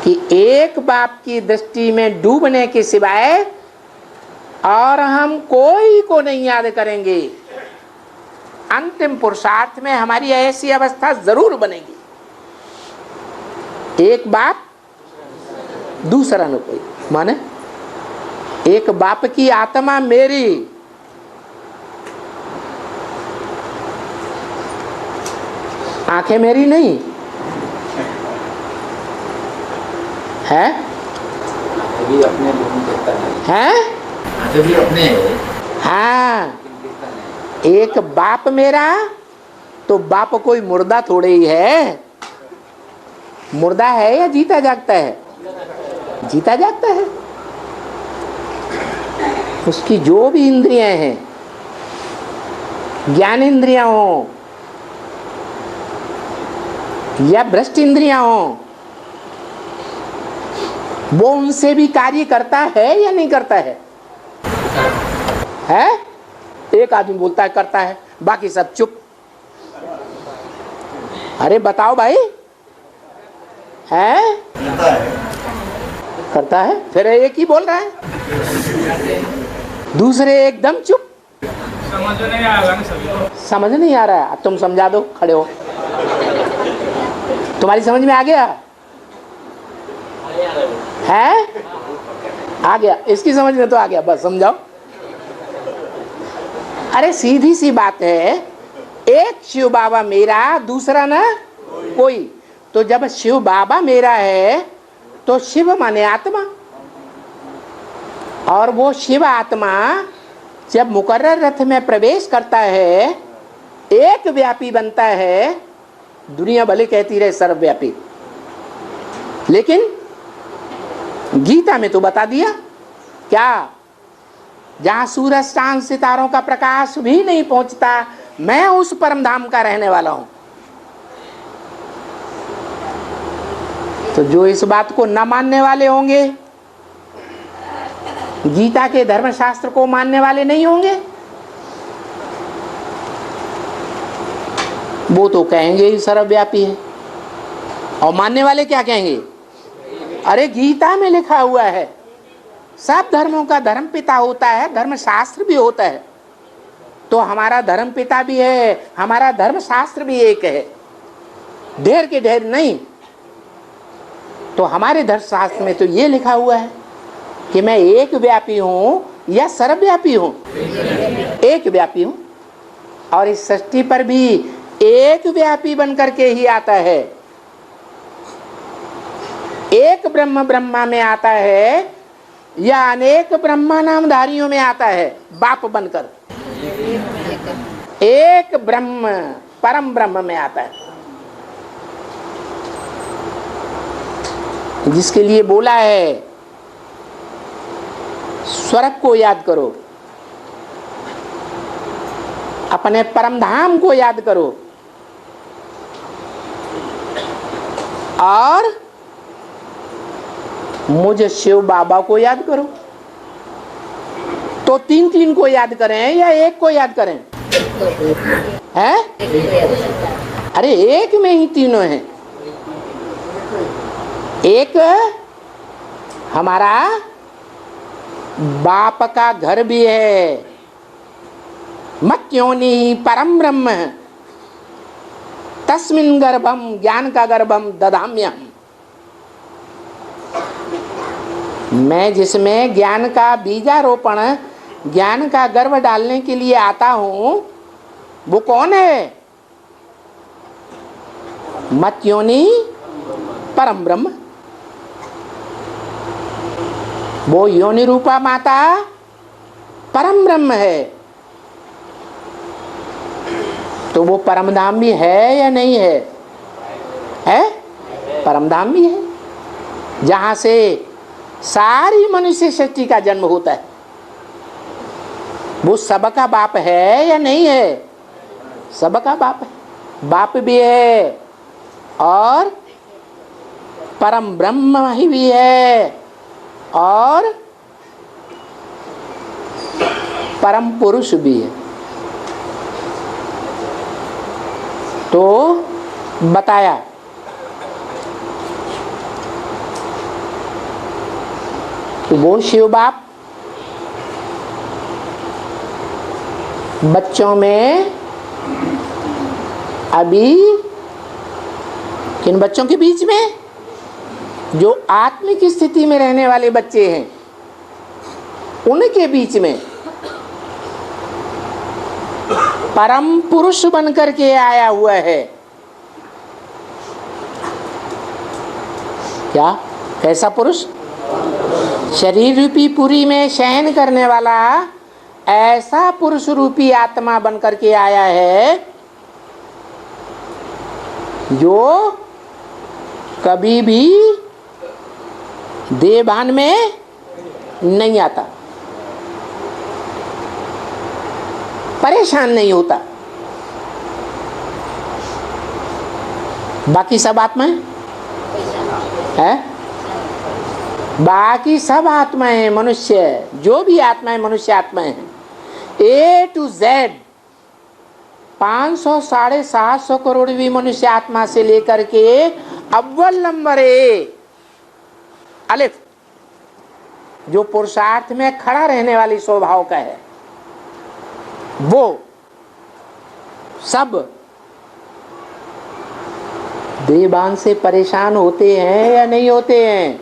कि एक बाप की दृष्टि में डूबने के सिवाय और हम कोई को नहीं याद करेंगे। अंतिम पुरुषार्थ में हमारी ऐसी अवस्था जरूर बनेगी, एक बाप दूसरा न कोई। माने एक बाप की आत्मा मेरी, आंखें मेरी नहीं है, भी अपने हैं? भी अपने हाँ, एक बाप मेरा तो बाप कोई मुर्दा थोड़े ही है। मुर्दा है या जीता जागता है? जीता जागता है। उसकी जो भी इंद्रियां हैं, ज्ञान इंद्रियां हो या भ्रष्ट इंद्रियां हो, वो उनसे भी कार्य करता है या नहीं करता है? है? एक आदमी बोलता है करता है, बाकी सब चुप। अरे बताओ भाई, है? करता है, फिर एक ही बोल रहा है, दूसरे एकदम चुप। समझ नहीं आ रहा ना सभी को। समझ नहीं आ रहा है, तुम समझा दो, खड़े हो। तुम्हारी समझ में आ गया है? आ गया, इसकी समझ में तो आ गया, बस समझाओ। अरे सीधी सी बात है, एक शिव बाबा मेरा, दूसरा ना कोई। तो जब शिव बाबा मेरा है तो शिव माने आत्मा, और वो शिव आत्मा जब मुकर्रर रथ में प्रवेश करता है, एक व्यापी बनता है। दुनिया भले कहती रहे सर्वव्यापी, लेकिन गीता में तो बता दिया क्या? जहां सूरज चांद सितारों का प्रकाश भी नहीं पहुंचता, मैं उस परम धाम का रहने वाला हूं। तो जो इस बात को न मानने वाले होंगे, गीता के धर्मशास्त्र को मानने वाले नहीं होंगे, वो तो कहेंगे ही सर्वव्यापी है। और मानने वाले क्या कहेंगे? अरे गीता में लिखा हुआ है, सब धर्मों का धर्म पिता होता है, धर्मशास्त्र भी होता है। तो हमारा धर्म पिता भी है, हमारा धर्मशास्त्र भी एक है, ढेर के ढेर नहीं। तो हमारे धर्मशास्त्र में तो ये लिखा हुआ है कि मैं एक व्यापी हूं या सर्वव्यापी हूं? एक व्यापी हूं। और इस सृष्टि पर भी एक व्यापी बनकर के ही आता है। एक ब्रह्म ब्रह्मा में आता है या अनेक ब्रह्मा नामधारियों में आता है बाप बनकर? एक ब्रह्म, परम ब्रह्म में आता है, जिसके लिए बोला है स्वर्ग को याद करो, अपने परम धाम को याद करो और मुझ शिव बाबा को याद करो। तो तीन तीन को याद करें या एक को याद करें? हैं? अरे एक में ही तीनों हैं। एक हमारा बाप का घर भी है, मत्योनि परम ब्रह्म, तस्मिन् गर्भम ज्ञान का गर्भम ददाम्यहम्। मैं जिसमें ज्ञान का बीजारोपण, ज्ञान का गर्भ डालने के लिए आता हूं, वो कौन है? मत्योनि परम ब्रह्म। वो योनि रूपा माता परम ब्रह्म है। तो वो परमधाम भी है या नहीं है? है, परमधाम भी है, जहां से सारी मनुष्य सृष्टि का जन्म होता है। वो सबका बाप है या नहीं है? सबका बाप है, बाप भी है और परम ब्रह्म ही भी है और परम पुरुष भी है। तो बताया कि वो शिव बाप बच्चों में अभी किन बच्चों के बीच में? जो आत्मिक स्थिति में रहने वाले बच्चे हैं, उनके बीच में परम पुरुष बनकर के आया हुआ है। क्या? कैसा पुरुष? शरीर रूपी पुरी में शयन करने वाला ऐसा पुरुष रूपी आत्मा बनकर के आया है जो कभी भी देहभान में नहीं आता, परेशान नहीं होता। बाकी सब आत्माएं है, बाकी सब आत्माएं मनुष्य, जो भी आत्माएं मनुष्य आत्माएं हैं, A to Z 500 750 करोड़ भी मनुष्य आत्मा से लेकर के अव्वल नंबर ए अलिफ, जो पुरुषार्थ में खड़ा रहने वाली स्वभाव का है, वो सब देहभान से परेशान होते हैं या नहीं होते हैं?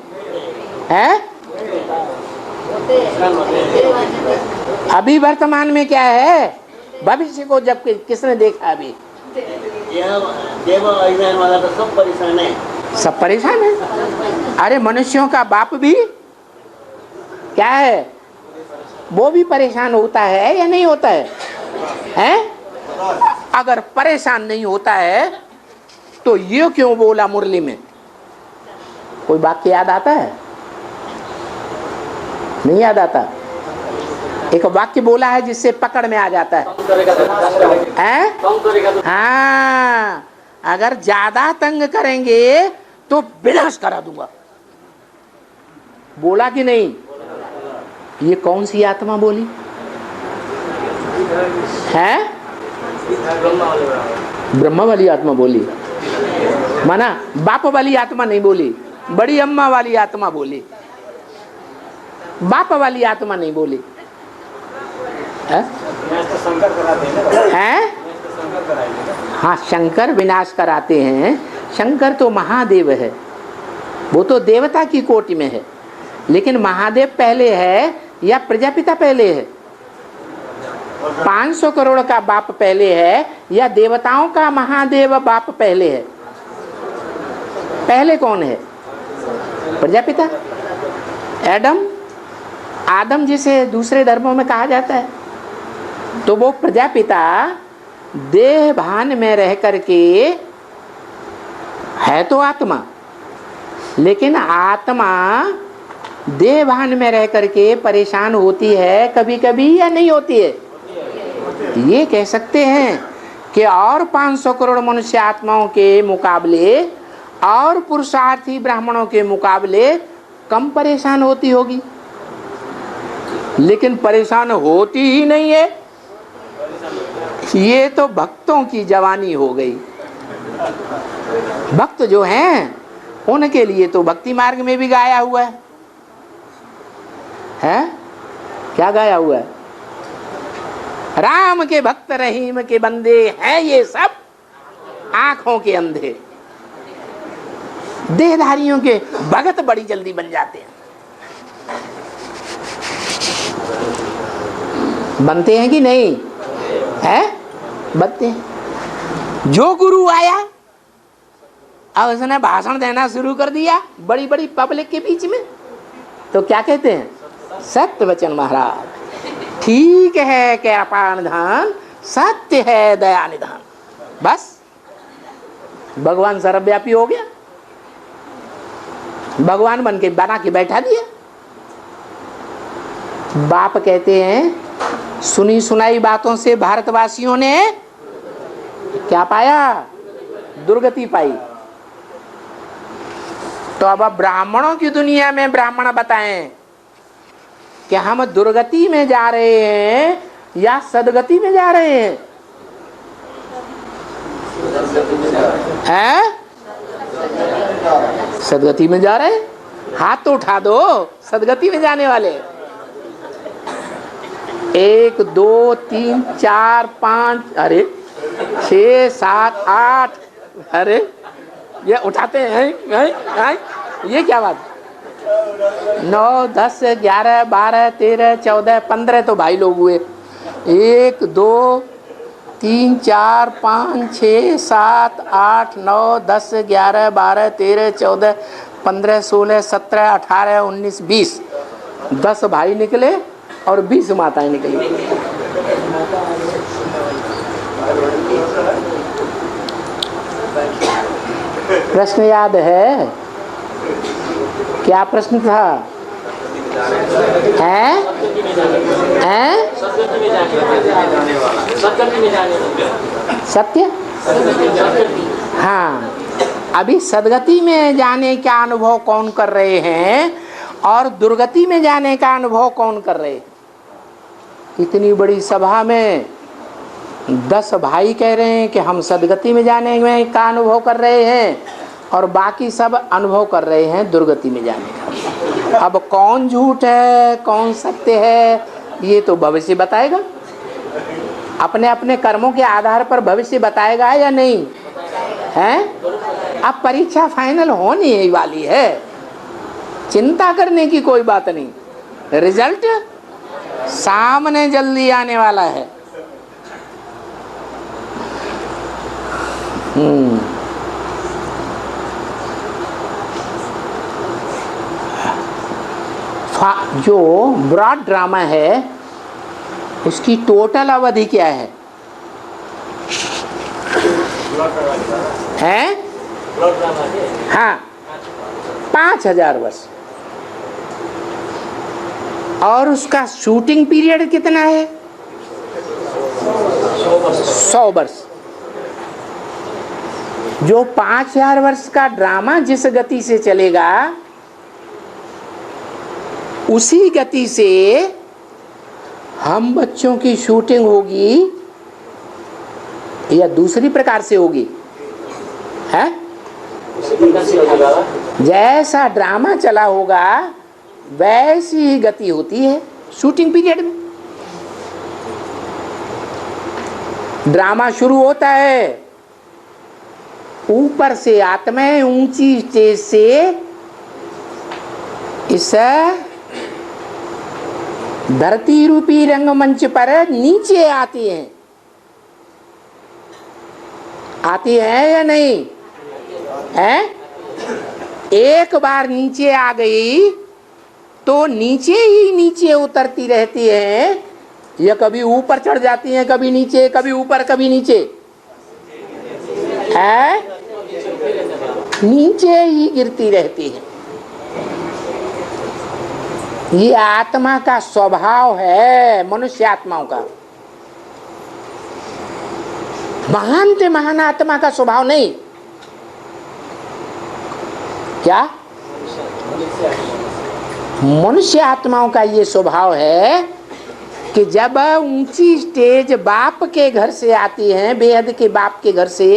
हैं? अभी वर्तमान में क्या है? भविष्य को जब किसने देखा? अभी देव अभिमान वाला तो सब परेशान है, सब परेशान है। अरे मनुष्यों का बाप भी क्या है? वो भी परेशान होता है या नहीं होता है? हैं? अगर परेशान नहीं होता है तो ये क्यों बोला मुरली में? कोई वाक्य याद आता है? नहीं याद आता। एक वाक्य बोला है जिससे पकड़ में आ जाता है। हाँ, अगर ज्यादा तंग करेंगे तो विनाश करा दूंगा, बोला कि नहीं? ये कौन सी आत्मा बोली है? ब्रह्मा वाली आत्मा बोली, माना बाप वाली आत्मा नहीं बोली, बड़ी अम्मा वाली आत्मा बोली, बाप वाली आत्मा नहीं बोली। हैं? हाँ, शंकर विनाश कराते हैं। शंकर तो महादेव है, वो तो देवता की कोटि में है, लेकिन महादेव पहले है या प्रजापिता पहले है? 500 करोड़ का बाप पहले है या देवताओं का महादेव बाप पहले है? पहले कौन है? प्रजापिता, एडम, आदम जिसे दूसरे धर्मों में कहा जाता है। तो वो प्रजापिता देह भान में रह करके है तो आत्मा, लेकिन आत्मा देह भान में रह करके परेशान होती है कभी कभी या नहीं होती है? ये कह सकते हैं कि और 500 करोड़ मनुष्य आत्माओं के मुकाबले और पुरुषार्थी ब्राह्मणों के मुकाबले कम परेशान होती होगी। लेकिन परेशान होती ही नहीं है। ये तो भक्तों की जवानी हो गई। भक्त जो हैं उनके लिए तो भक्ति मार्ग में भी गाया हुआ है, हैं? क्या गाया हुआ है? राम के भक्त रहीम के बंदे हैं ये सब आंखों के अंधे। देहधारियों के भगत बड़ी जल्दी बन जाते हैं। बनते हैं कि नहीं है? बनते हैं। जो गुरु आया अब उसने भाषण देना शुरू कर दिया बड़ी बड़ी पब्लिक के बीच में, तो क्या कहते हैं? सत्य वचन महाराज, ठीक है कृपा निधान, सत्य है दया निधान। बस भगवान सर्वव्यापी हो गया, भगवान बन के बना के बैठा दिया। बाप कहते हैं सुनी सुनाई बातों से भारतवासियों ने क्या पाया? दुर्गति पाई। तो अब ब्राह्मणों की दुनिया में ब्राह्मण बताएं कि हम दुर्गति में जा रहे हैं या सदगति में जा रहे हैं? हैं? सदगति में जा रहे हैं। हाथ तो उठा दो सदगति में जाने वाले। 1 2 3 4 5 अरे 6 7 8 अरे ये उठाते हैं, ये क्या बात? 9 10 11 12 13 14 15 तो भाई लोग हुए। 1 2 3 4 5 6 7 8 9 10 11 12 13 14 15 16 17 18 19 20 10 भाई निकले और 20 माताएं निकली। प्रश्न याद है? क्या प्रश्न था? हैं? हैं? सत्य? हाँ, अभी सदगति में जाने का अनुभव कौन कर रहे हैं और दुर्गति में जाने का अनुभव कौन कर रहे हैं? इतनी बड़ी सभा में 10 भाई कह रहे हैं कि हम सदगति में जाने में का अनुभव कर रहे हैं और बाकी सब अनुभव कर रहे हैं दुर्गति में जाने का। अब कौन झूठ है कौन सत्य है ये तो भविष्य बताएगा। अपने अपने कर्मों के आधार पर भविष्य बताएगा या नहीं है? अब परीक्षा फाइनल होने ही वाली है, चिंता करने की कोई बात नहीं। रिजल्ट सामने जल्दी आने वाला है। जो ब्रॉड ड्रामा है उसकी टोटल अवधि क्या है? हैं? हाँ, 5000 वर्ष। और उसका शूटिंग पीरियड कितना है? 100 वर्ष। जो 5000 वर्ष का ड्रामा जिस गति से चलेगा उसी गति से हम बच्चों की शूटिंग होगी या दूसरी प्रकार से होगी? है? जैसा ड्रामा चला होगा वैसी ही गति होती है शूटिंग पीरियड में। ड्रामा शुरू होता है ऊपर से आत्माएं ऊंची स्टेज से इस धरती रूपी रंगमंच पर नीचे आती हैं। आती है या नहीं है? एक बार नीचे आ गई तो नीचे ही नीचे उतरती रहती है। ये कभी ऊपर चढ़ जाती हैं, कभी नीचे, कभी ऊपर, कभी नीचे है, नीचे ही गिरती रहती है। ये आत्मा का स्वभाव है, मनुष्य आत्माओं का। महान से महान आत्मा का स्वभाव नहीं। क्या मनुष्य आत्माओं का ये स्वभाव है कि जब ऊंची स्टेज बाप के घर से आती है, बेहद के बाप के घर से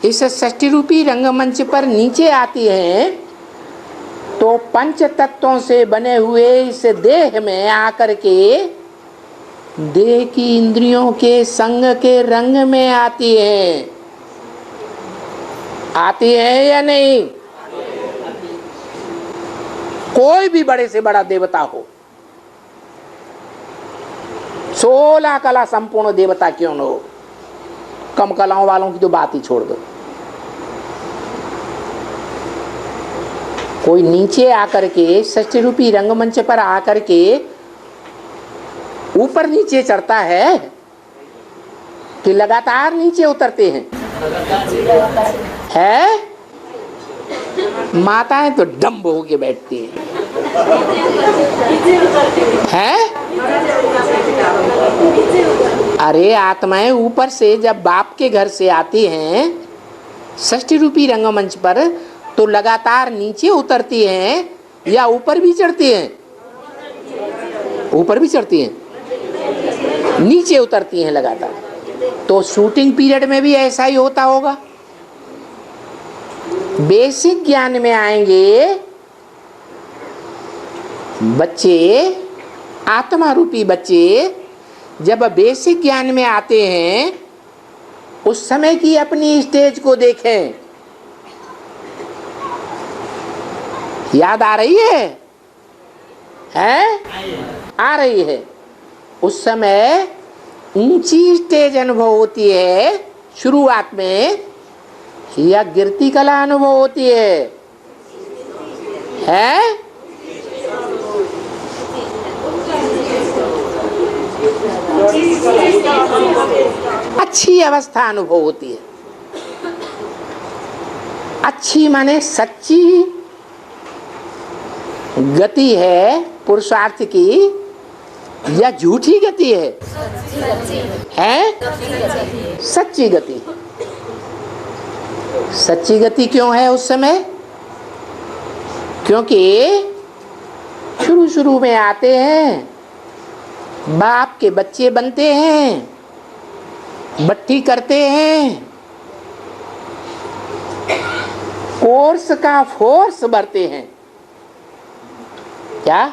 इस षष्ठी रूपी रंगमंच पर नीचे आती हैं, तो पंच तत्वों से बने हुए इस देह में आकर के देह की इंद्रियों के संग के रंग में आती हैं। आती है या नहीं? कोई भी बड़े से बड़ा देवता हो, 16 कला संपूर्ण देवता क्यों न हो, कम कलाओं वालों की तो बात ही छोड़ दो। कोई नीचे आकर के षष्ठी रूपी रंगमंच पर आकर के ऊपर नीचे चढ़ता है कि लगातार नीचे उतरते हैं? है? माताएं तो डम्ब होके बैठती हैं। है? अरे आत्माएं ऊपर से जब बाप के घर से आती हैं षष्ठी रूपी रंगमंच पर, तो लगातार नीचे उतरती हैं या ऊपर भी चढ़ती हैं? ऊपर भी चढ़ती हैं, नीचे उतरती हैं लगातार। तो शूटिंग पीरियड में भी ऐसा ही होता होगा। बेसिक ज्ञान में आएंगे बच्चे, आत्मा रूपी बच्चे जब बेसिक ज्ञान में आते हैं, उस समय की अपनी स्टेज को देखें। याद आ रही है? हैं? आ रही है। उस समय ऊंची स्टेज अनुभव होती है शुरुआत में, या गिरती कला अनुभव होती है? है? अच्छी अवस्था अनुभव होती है। अच्छी माने सच्ची गति है पुरुषार्थ की, या झूठी गति है? है? सच्ची गति। सच्ची गति क्यों है उस समय? क्योंकि शुरू में आते हैं, बाप के बच्चे बनते हैं, बट्टी करते हैं, कोर्स का फोर्स भरते हैं। क्या?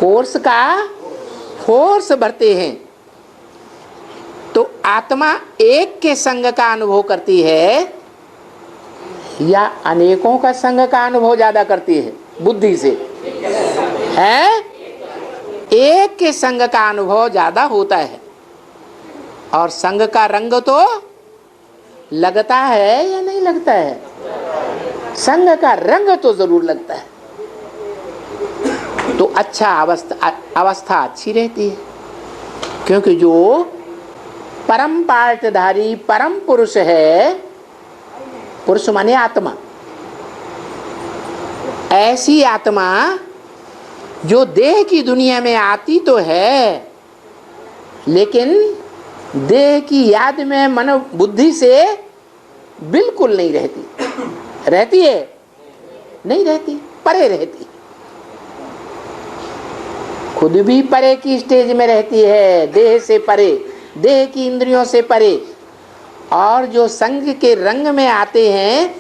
कोर्स का फोर्स भरते हैं। तो आत्मा एक के संग का अनुभव करती है या अनेकों का संग का अनुभव ज्यादा करती है बुद्धि से? है? एक के संग का अनुभव ज्यादा होता है। और संग का रंग तो लगता है या नहीं लगता है? संग का रंग तो जरूर लगता है। तो अच्छा अवस्था अच्छी रहती है, क्योंकि जो परम पार्टधारी परम पुरुष है, पुरुष माने आत्मा, ऐसी आत्मा जो देह की दुनिया में आती तो है, लेकिन देह की याद में मन बुद्धि से बिल्कुल नहीं रहती। रहती है? नहीं रहती, परे रहती। खुद भी परे की स्टेज में रहती है, देह से परे, देह की इंद्रियों से परे। और जो संग के रंग में आते हैं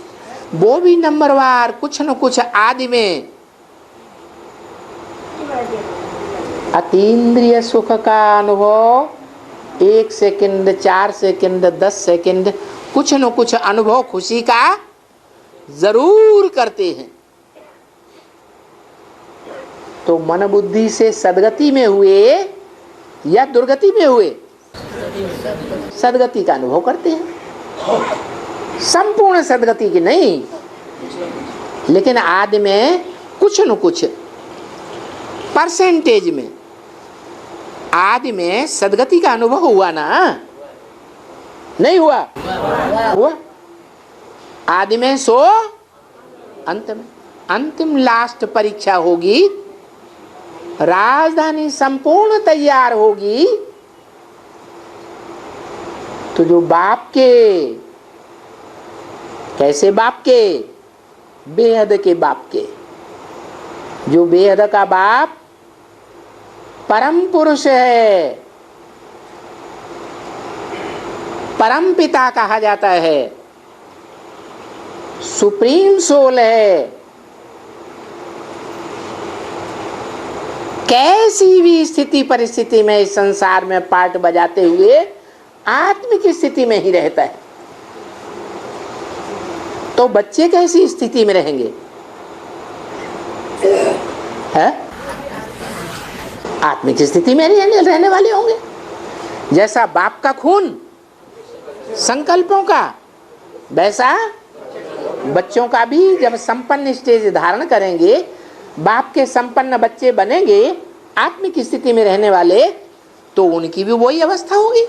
वो भी नंबरवार कुछ न कुछ आदि में अतीन्द्रिय सुख का अनुभव 1 सेकंड, 4 सेकंड, 10 सेकंड कुछ न कुछ अनुभव खुशी का जरूर करते हैं। तो मन बुद्धि से सदगति में हुए या दुर्गति में हुए, सदगति का अनुभव करते हैं। संपूर्ण सदगति की नहीं, लेकिन आदि में कुछ न कुछ परसेंटेज में आदि में सदगति का अनुभव हुआ ना? नहीं हुआ? हुआ। आदि में सो अंत में, अंतिम लास्ट परीक्षा होगी, राजधानी संपूर्ण तैयार होगी, तो जो बाप के, कैसे बाप के? बेहद के बाप के, जो बेहद का बाप परम पुरुष है, परम पिता कहा जाता है, सुप्रीम सोल है। कैसी भी स्थिति परिस्थिति में इस संसार में पार्ट बजाते हुए आत्मिक स्थिति में ही रहता है। तो बच्चे कैसी स्थिति में रहेंगे? है? आत्मिक स्थिति में रहने वाले होंगे। जैसा बाप का खून संकल्पों का, वैसा बच्चों का भी जब संपन्न स्टेज धारण करेंगे, बाप के संपन्न बच्चे बनेंगे, आत्मिक स्थिति में रहने वाले, तो उनकी भी वही अवस्था होगी।